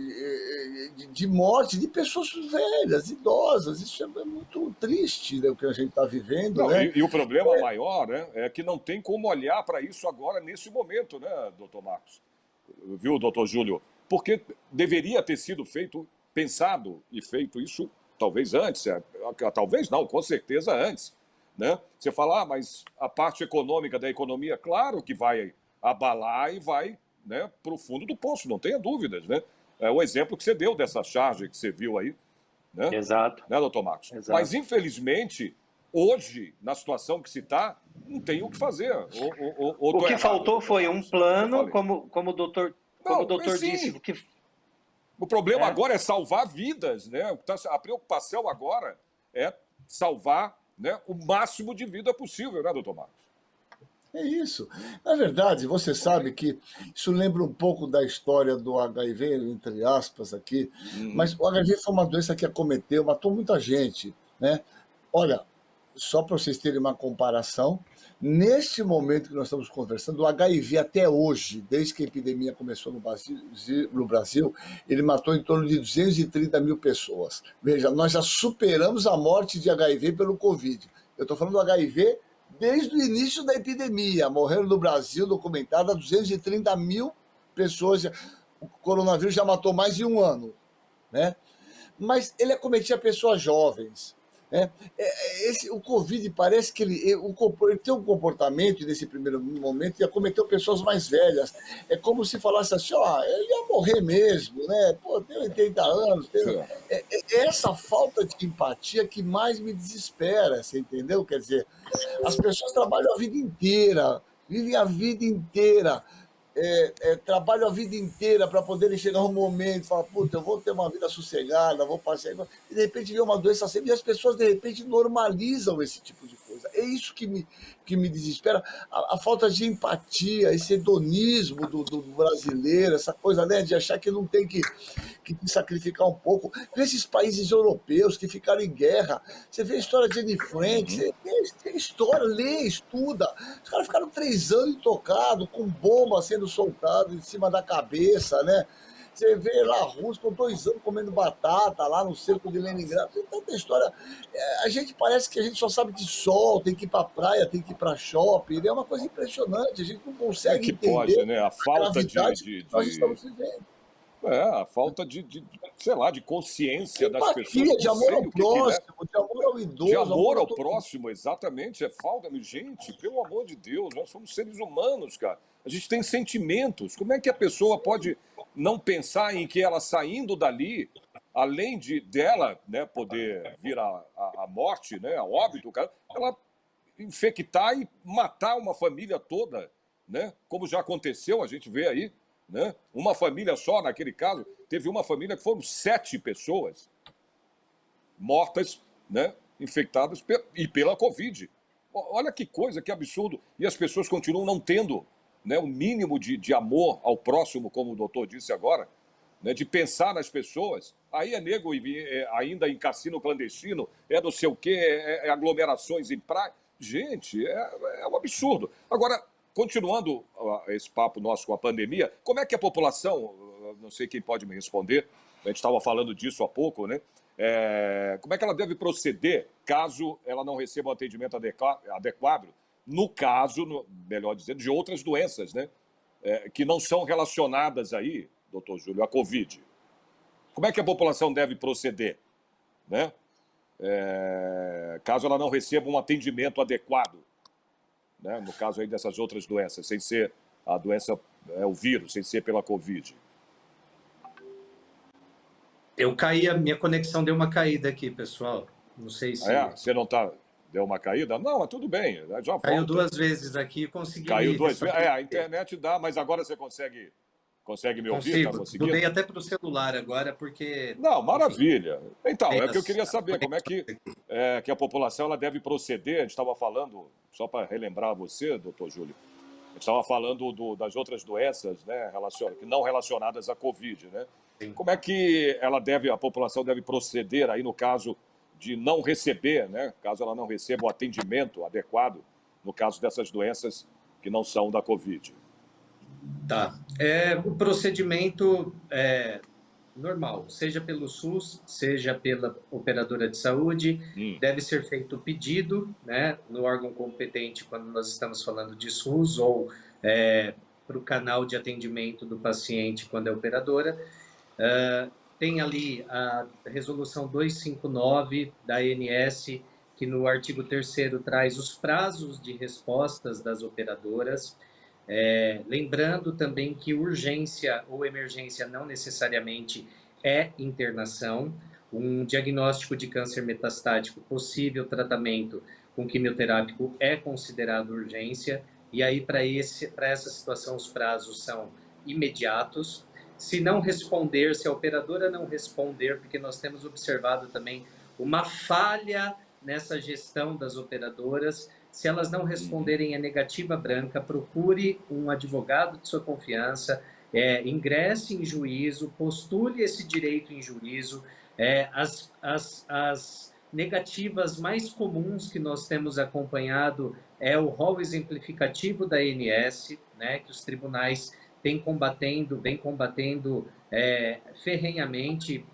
de morte de pessoas velhas, idosas. Isso é muito triste, né, o que a gente está vivendo, Não, né? e o problema maior, né, é que não tem como olhar para isso agora, nesse momento, né, doutor Marcos? Viu, doutor Júlio? Porque deveria ter sido feito, pensado e feito isso talvez antes, talvez não, com certeza antes. Né? Você fala, mas a parte econômica da economia, claro que vai abalar e vai, né, para o fundo do poço, não tenha dúvidas. Né? É o exemplo que você deu dessa charge que você viu aí. Né? Exato. Né, doutor Marcos? Exato. Mas, infelizmente, hoje, na situação que se está, não tem o que fazer. O que faltou foi um plano, como o doutor sim. disse. O problema agora é salvar vidas. Né? A preocupação agora é salvar, né, o máximo de vida possível, né, doutor Marcos? É isso. Na verdade, você sabe que isso lembra um pouco da história do HIV, entre aspas, aqui, mas o HIV foi uma doença que acometeu, matou muita gente, né? Olha, só para vocês terem uma comparação, neste momento que nós estamos conversando, o HIV até hoje, desde que a epidemia começou no Brasil, ele matou em torno de 230 mil pessoas. Veja, nós já superamos a morte de HIV pelo Covid. Eu estou falando do HIV desde o início da epidemia. Morreram no Brasil, documentado, 230 mil pessoas. O coronavírus já matou mais de um ano, né? Mas ele acometia pessoas jovens. Né? O Covid parece que ele tem um comportamento nesse primeiro momento e acometeu pessoas mais velhas. É como se falasse assim, ele ia morrer mesmo, né? Pô, tem 80 anos. Essa falta de empatia que mais me desespera, você entendeu? Quer dizer, as pessoas trabalham a vida inteira, vivem a vida inteira, trabalham a vida inteira para poderem chegar um momento e falar, puta, eu vou ter uma vida sossegada, vou passear, e de repente vem uma doença sempre, e as pessoas de repente normalizam esse tipo de coisa. É isso que me desespera, a falta de empatia, esse hedonismo do brasileiro, essa coisa, né, de achar que não tem que sacrificar um pouco. Vê esses países europeus que ficaram em guerra, você vê a história de Anne Frank, você vê história, lê, estuda. Os caras ficaram 3 anos intocados, com bomba sendo soltada em cima da cabeça, né? Você vê lá a Rússia com 2 anos comendo batata lá no cerco de Leningrado. Tem tanta história. A gente parece que a gente só sabe de sol, tem que ir para praia, tem que ir para shopping. É uma coisa impressionante. A gente não consegue entender pode, né? A falta que nós estamos vivendo. A falta sei lá, de consciência das empatia, pessoas. de amor ao próximo, de amor ao idoso. De amor ao próximo, exatamente. É falta. Gente, pelo amor de Deus, nós somos seres humanos, cara. A gente tem sentimentos. Como é que a pessoa pode não pensar em que ela saindo dali, além dela, né, poder vir a morte, né, a óbito, cara, ela infectar e matar uma família toda, né? Como já aconteceu, a gente vê aí. Né? Uma família só, naquele caso, teve uma família que foram 7 pessoas mortas, né? Infectadas e pela Covid. Olha que coisa, que absurdo. E as pessoas continuam não tendo, né, o mínimo de amor ao próximo, como o doutor disse agora, né, de pensar nas pessoas. Aí é nego ainda em cassino clandestino, é não sei o quê, é aglomerações em praia. Gente, é um absurdo. Agora, continuando esse papo nosso com a pandemia, como é que a população, não sei quem pode me responder, a gente estava falando disso há pouco, né? Como é que ela deve proceder caso ela não receba um atendimento adequado, no caso, melhor dizendo, de outras doenças, né? Que não são relacionadas aí, doutor Júlio, à Covid. Como é que a população deve proceder, né? Caso ela não receba um atendimento adequado, né? No caso aí dessas outras doenças, sem ser a doença, o vírus, sem ser pela Covid. Eu caí, a minha conexão deu uma caída aqui, pessoal. Não sei se... Você não está... Deu uma caída? Não, mas tudo bem, já volta. Caiu 2 vezes aqui, consegui... Caiu 2 vezes? A internet dá, mas agora você consegue me ouvir? Consigo. Tá, mudei até para o celular agora, porque... Não, maravilha. Então, é o que eu queria saber, como é que a população ela deve proceder. A gente estava falando, só para relembrar você, doutor Júlio, a gente estava falando das outras doenças, né, que não relacionadas à Covid, né? Sim. Como é que a população deve proceder aí no caso de não receber, né, caso ela não receba o atendimento adequado, no caso dessas doenças que não são da Covid? Tá. O procedimento é normal, seja pelo SUS, seja pela operadora de saúde, deve ser feito o pedido, né, no órgão competente quando nós estamos falando de SUS, ou para o canal de atendimento do paciente quando é operadora. Tem ali a resolução 259 da ANS, que no artigo 3º traz os prazos de respostas das operadoras. Lembrando também que urgência ou emergência não necessariamente é internação. Um diagnóstico de câncer metastático, possível tratamento com quimioterápico é considerado urgência, e aí para essa situação os prazos são imediatos. Se não responder, se a operadora não responder, porque nós temos observado também uma falha nessa gestão das operadoras, se elas não responderem a negativa branca, procure um advogado de sua confiança, ingresse em juízo, postule esse direito em juízo. As negativas mais comuns que nós temos acompanhado é o rol exemplificativo da ANS, né, que os tribunais vem combatendo ferrenhamente,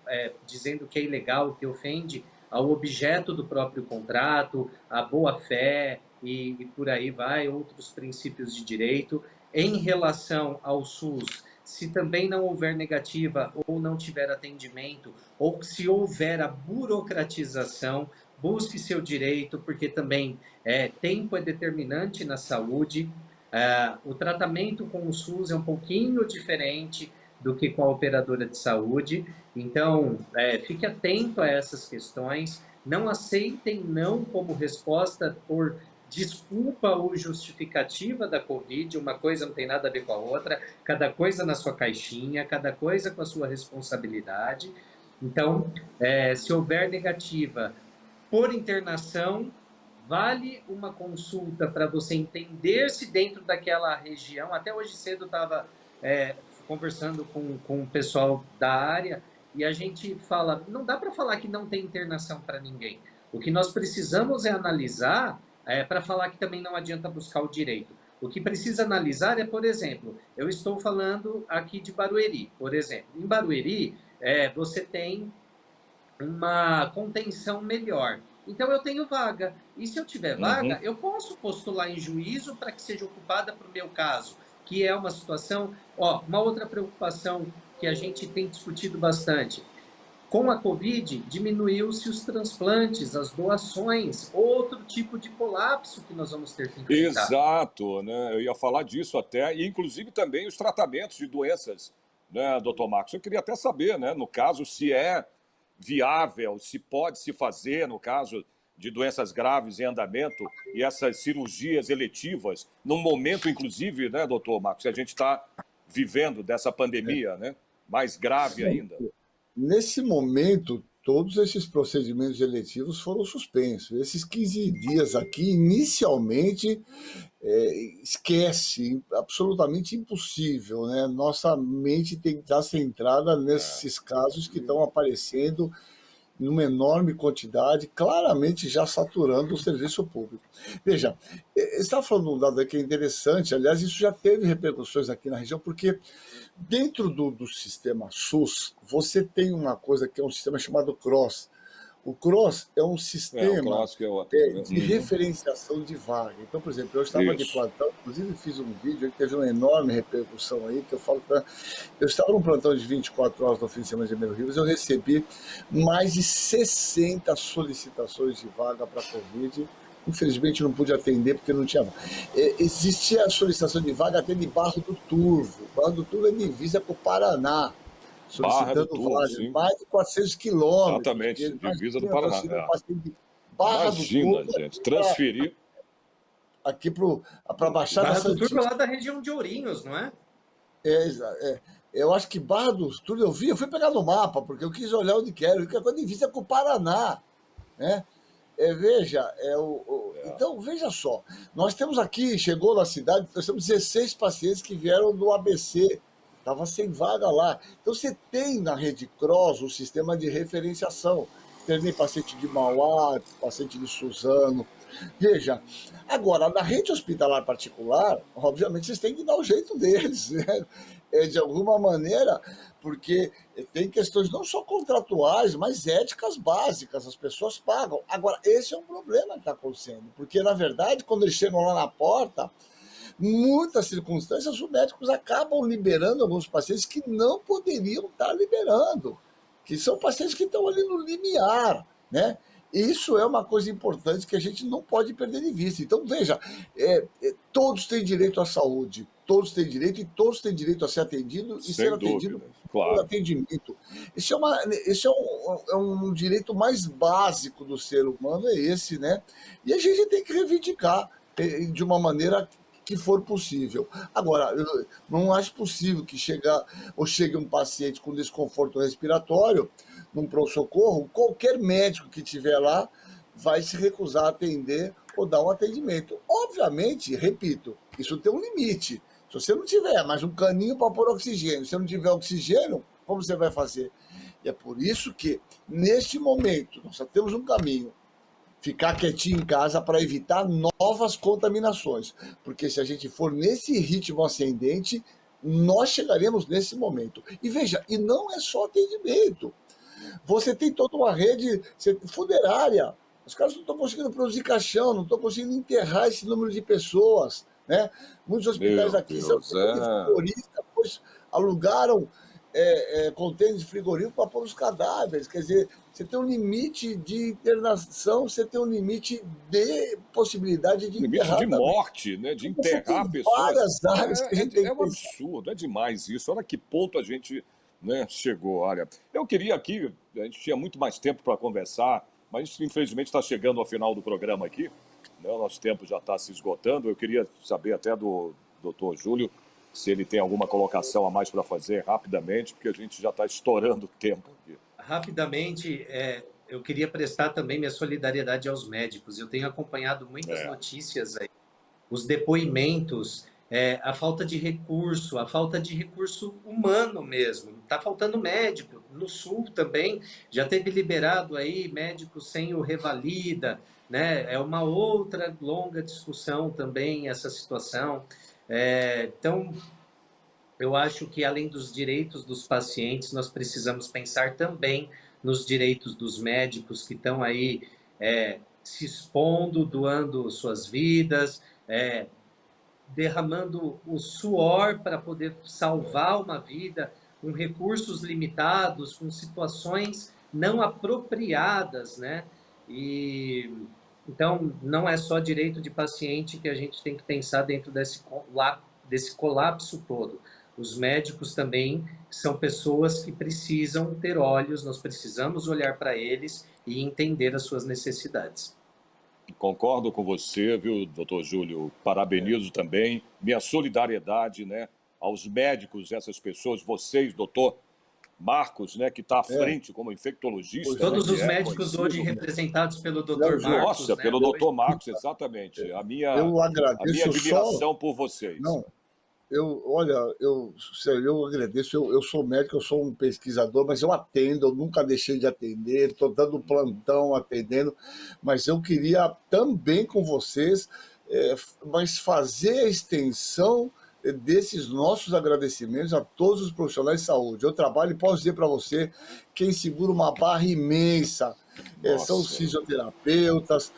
dizendo que é ilegal, que ofende ao objeto do próprio contrato, a boa-fé e por aí vai, outros princípios de direito. Em relação ao SUS, se também não houver negativa ou não tiver atendimento, ou se houver a burocratização, busque seu direito, porque também tempo é determinante na saúde. O tratamento com o SUS é um pouquinho diferente do que com a operadora de saúde, então fique atento a essas questões, não aceitem não como resposta por desculpa ou justificativa da Covid, uma coisa não tem nada a ver com a outra, cada coisa na sua caixinha, cada coisa com a sua responsabilidade. Então, se houver negativa por internação, vale uma consulta para você entender se dentro daquela região. Até hoje cedo eu estava conversando com o pessoal da área e a gente fala, não dá para falar que não tem internação para ninguém. O que nós precisamos é analisar para falar que também não adianta buscar o direito. O que precisa analisar é, por exemplo, eu estou falando aqui de Barueri, por exemplo. Em Barueri, você tem uma contenção melhor. Então, eu tenho vaga. E se eu tiver vaga, eu posso postular em juízo para que seja ocupada para o meu caso, que é uma situação... uma outra preocupação que a gente tem discutido bastante. Com a Covid, diminuiu-se os transplantes, as doações, outro tipo de colapso que nós vamos ter que enfrentar. Exato, né? Eu ia falar disso até, e inclusive também os tratamentos de doenças, né, doutor Marcos? Eu queria até saber, né, no caso, se é viável, se pode se fazer, no caso de doenças graves em andamento, e essas cirurgias eletivas, num momento, inclusive, né, doutor Marcos, que a gente está vivendo dessa pandemia, né, mais grave ainda. Nesse momento, todos esses procedimentos eletivos foram suspensos. Esses 15 dias aqui, inicialmente, esquece, absolutamente impossível, né? Nossa mente tem que estar centrada nesses casos que estão aparecendo numa enorme quantidade, claramente já saturando o serviço público. Veja, você está falando de um dado que é interessante, aliás, isso já teve repercussões aqui na região, porque dentro do sistema SUS, você tem uma coisa que é um sistema chamado CROSS. O CROSS é um O sistema Cross que é o... de referenciação de vaga. Então, por exemplo, eu estava de Isso. plantão, inclusive fiz um vídeo que teve uma enorme repercussão aí, que eu falo para... Eu estava num plantão de 24 horas no fim de semana de Janeiro Rios, eu recebi mais de 60 solicitações de vaga para a Covid. Infelizmente não pude atender porque não tinha. Existia a solicitação de vaga até de Barra do Turvo. Barra do Turvo é divisa com o Paraná, Barra do solicitando Turvo, vaga, sim. mais de 400 quilômetros. Exatamente, divisa do Paraná. Um paciente de Barra Imagina, do Turvo gente, transferir. aqui para Baixada Barra do Turvo é Santista. lá da região de Ourinhos, não é? Eu acho que Barra do Turvo eu fui pegar no mapa, porque eu quis olhar onde quero, que é com a divisa com o Paraná, né? Veja, então veja só, nós temos aqui, chegou na cidade, nós temos 16 pacientes que vieram do ABC, estava sem vaga lá. Então você tem na Rede Cross o sistema de referenciação, tem paciente de Mauá, paciente de Suzano. Veja, agora, na rede hospitalar particular, obviamente vocês têm que dar o jeito deles, né? De alguma maneira, porque tem questões não só contratuais, mas éticas básicas, as pessoas pagam. Agora, esse é um problema que está acontecendo, porque, na verdade, quando eles chegam lá na porta, muitas circunstâncias, os médicos acabam liberando alguns pacientes que não poderiam estar liberando, que são pacientes que estão ali no limiar, né? Isso é uma coisa importante que a gente não pode perder de vista. Então, veja, todos têm direito à saúde, todos têm direito e todos têm direito a ser atendido e ser atendido por atendimento. Esse é um direito mais básico do ser humano, é esse, né? E a gente tem que reivindicar de uma maneira que for possível. Agora, eu não acho possível que chegue um paciente com desconforto respiratório num pronto-socorro, qualquer médico que estiver lá vai se recusar a atender ou dar um atendimento. Obviamente, repito, isso tem um limite. Se você não tiver mais um caninho para pôr oxigênio, se você não tiver oxigênio, como você vai fazer? E é por isso que, neste momento, nós só temos um caminho: ficar quietinho em casa para evitar novas contaminações. Porque se a gente for nesse ritmo ascendente, nós chegaremos nesse momento. E veja, e não é só atendimento. Você tem toda uma rede funerária. Os caras não estão conseguindo produzir caixão, não estão conseguindo enterrar esse número de pessoas, né? Muitos hospitais aqui são frigoríficos, pois alugaram contêineres frigoríficos para pôr os cadáveres. Quer dizer, você tem um limite de internação, você tem um limite de possibilidade de enterrar. Limite de morte, né? De enterrar pessoas. Várias áreas que a gente tem que um absurdo, é demais isso. Olha que ponto a gente, né, chegou. Olha, eu queria aqui, a gente tinha muito mais tempo para conversar, mas a gente, infelizmente, está chegando ao final do programa aqui, né? O nosso tempo já está se esgotando. Eu queria saber até do doutor Júlio se ele tem alguma colocação a mais para fazer rapidamente, porque a gente já está estourando o tempo aqui. Rapidamente, eu queria prestar também minha solidariedade aos médicos. Eu tenho acompanhado muitas notícias aí, os depoimentos, a falta de recurso, a falta de recurso humano mesmo. Está faltando médico. No Sul também já teve liberado aí médicos sem o revalida, né? É uma outra longa discussão também essa situação. Então, eu acho que além dos direitos dos pacientes, nós precisamos pensar também nos direitos dos médicos que estão aí se expondo, doando suas vidas, derramando o suor para poder salvar uma vida, com recursos limitados, com situações não apropriadas, né? E então não é só direito de paciente que a gente tem que pensar dentro desse colapso todo. Os médicos também são pessoas que precisam ter olhos, nós precisamos olhar para eles e entender as suas necessidades. Concordo com você, viu, doutor Júlio? Parabenizo também. Minha solidariedade, né, aos médicos, essas pessoas, vocês, doutor, Marcos, né, que está à frente como infectologista. Todos né, os médicos hoje representados pelo Dr. Marcos. Nossa, né, pelo Dr. Marcos, exatamente. A minha admiração por vocês. Não, olha, sério, eu agradeço. Eu sou médico, eu sou um pesquisador, mas eu atendo, eu nunca deixei de atender, estou dando plantão atendendo, mas eu queria também com vocês, mas fazer a extensão desses nossos agradecimentos a todos os profissionais de saúde. Eu trabalho e posso dizer para você, quem segura uma barra imensa são os fisioterapeutas,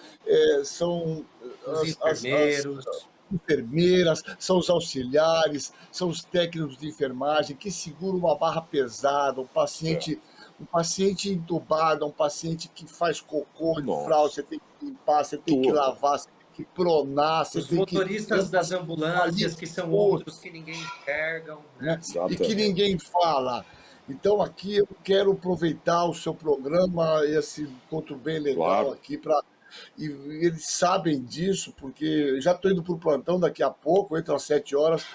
são os enfermeiros, enfermeiras, são os auxiliares, são os técnicos de enfermagem que seguram uma barra pesada, um paciente entubado, um paciente que faz cocô de fralda, você tem que limpar, você tem que lavar, você tem que pronar, você os tem que... motoristas das ambulâncias, que são outros que ninguém enxergam, né? E que ninguém fala. Então aqui eu quero aproveitar o seu programa, esse encontro bem legal aqui para... E eles sabem disso, porque já estou indo para o plantão daqui a pouco, entre as 7 horas.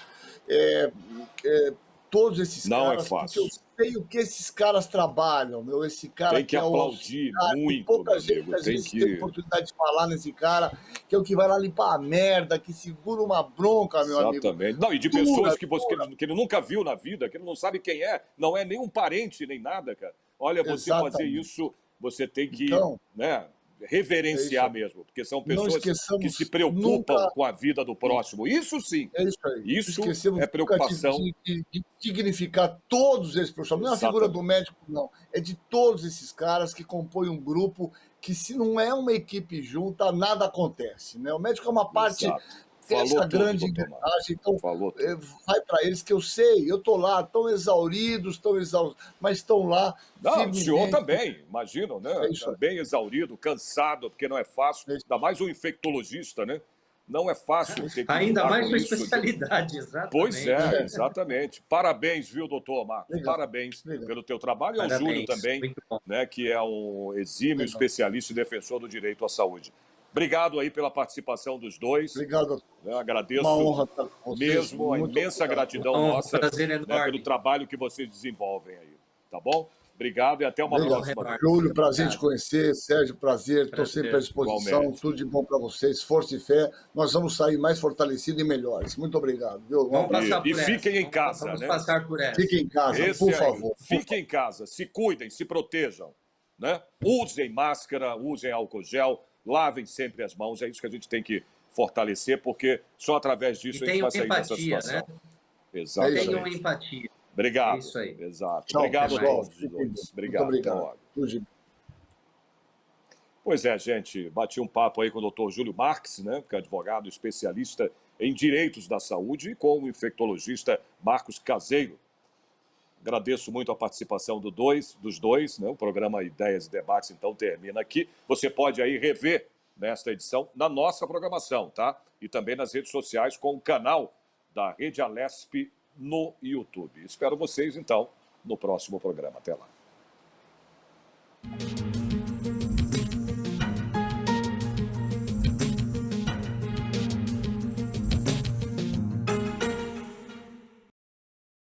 Todos esses caras, porque eu sei o que esses caras trabalham, meu. Esse cara tem que aplaudir muito, pouca gente às vezes tem oportunidade de falar nesse cara, que é o que vai lá limpar a merda, que segura uma bronca, meu amigo. Exatamente. Não, e de pessoas que ele nunca viu na vida, que ele não sabe quem é, não é nem um parente, nem nada, cara. Olha, você fazer isso, você tem que, né, reverenciar mesmo, porque são pessoas que se preocupam com a vida do próximo. Isso sim. É isso aí. Isso é preocupação. De dignificar todos esses profissionais. Não é a figura do médico, não. É de todos esses caras que compõem um grupo que, se não é uma equipe junta, nada acontece. Né? O médico é uma parte... Essa grande engrenagem, então vai para eles, que eu sei, eu estou lá, tão exauridos, tão exaustos, mas estão lá. Não, o senhor também, imagino, né? Bem exaurido, cansado, porque não é fácil, ainda mais um infectologista, né? Não é fácil ter que ainda mais sua especialidade, exatamente. Pois é, exatamente. Parabéns, viu, doutor Marcos? Parabéns pelo teu trabalho. E ao Júlio também, né, que é um exímio especialista e defensor do direito à saúde. Obrigado aí pela participação dos dois. Obrigado. Agradeço uma honra estar com vocês. Mesmo a imensa gratidão nossa, né, pelo trabalho que vocês desenvolvem aí. Tá bom? Obrigado e até uma próxima. Júlio, prazer te conhecer. Sérgio, prazer. Estou sempre à disposição. Igualmente. Tudo de bom para vocês. Força e fé. Nós vamos sair mais fortalecidos e melhores. Muito obrigado. Viu? E fiquem em casa, vamos né? Passar por essa. Fiquem em casa, por favor. Fiquem em casa. Se cuidem, se protejam. Né? Usem máscara, usem álcool gel. Lavem sempre as mãos, é isso que a gente tem que fortalecer, porque só através disso a gente vai sair dessa situação. Né? Exatamente. Tenham empatia. Obrigado. É isso aí. Exato. Tchau, obrigado a todos os dois. Obrigado. Obrigado. Pois é, gente, bati um papo aí com o Dr. Júlio Marques, né, que é advogado especialista em direitos da saúde, e com o infectologista Marcos Caseiro. Agradeço muito a participação dos dois, né? O programa Ideias e Debates, então, termina aqui. Você pode aí rever nesta edição na nossa programação, tá? E também nas redes sociais com o canal da Rede Alesp no YouTube. Espero vocês, então, no próximo programa. Até lá.